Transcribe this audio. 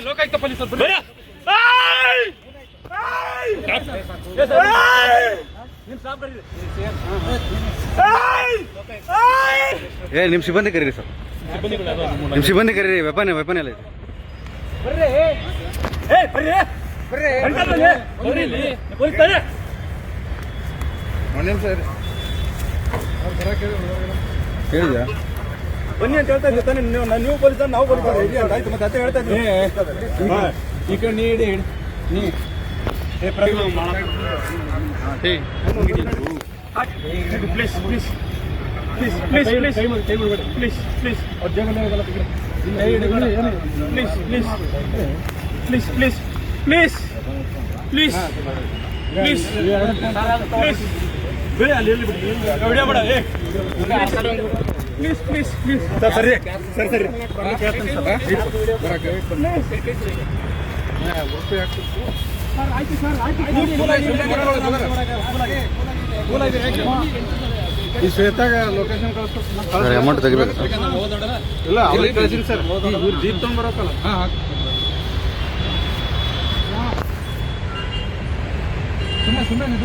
ಲೋಕಾಯುಕ್ತ ಪೊಲೀಸರು ನಿಮ್ಮ ಸಿಬ್ಬಂದಿ ಕರೀರಿ ಸರ್, ನಿಮ್ಮ ಸಿಬ್ಬಂದಿ ಕರೀರಿ. ವೆಪನ್ ಎಲ್ಲ ಇದೆ. ಹೇಳಿದ್ಯಾ ಬನ್ನಿ ಅಂತ ಹೇಳ್ತಾ ಇದ್ದೆ ತಾನೆ ನೀವು ಪೊಲೀಸ್ ನಾವು ಪೊಲೀಸ್ ಆಯ್ತು ಮತ್ತೆ ಅದೇ ಹೇಳ್ತಾ ಇದ್ದೀನಿ ಈ ಕಡೆ ನೀ please please please please please please please please please please please please please please ಬೇಡ ಅಲ್ಲಿ ವಿಡಿಯೋ ಬೇಡ ಪ್ಲೀಸ್ ಪ್ಲೀಸ್ ಪ್ಲೀಸ್ ಸರ್ ಸರಿ ಸರಿ ಸರಿ ಆಯ್ತು ಸರ್ ಆಯ್ತು ಈ ಶ್ವೇತಾಗ ಲೊಕೇಶನ್ ಕಳಿಸ್ತಾರೆ. ಅಮೌಂಟ್ ತೆಗಿಬೇಕು ಸರ್. ಇಲ್ಲ ಅವ್ರಿಗೆ ಕಳಿಸಿನಿ ಸರ್. ಇವ್ರು ಜೀಪ್ ತೊಗೊಂಡು ಬರೋಕಲ್ಲ. ಸುಮ್ಮನೆ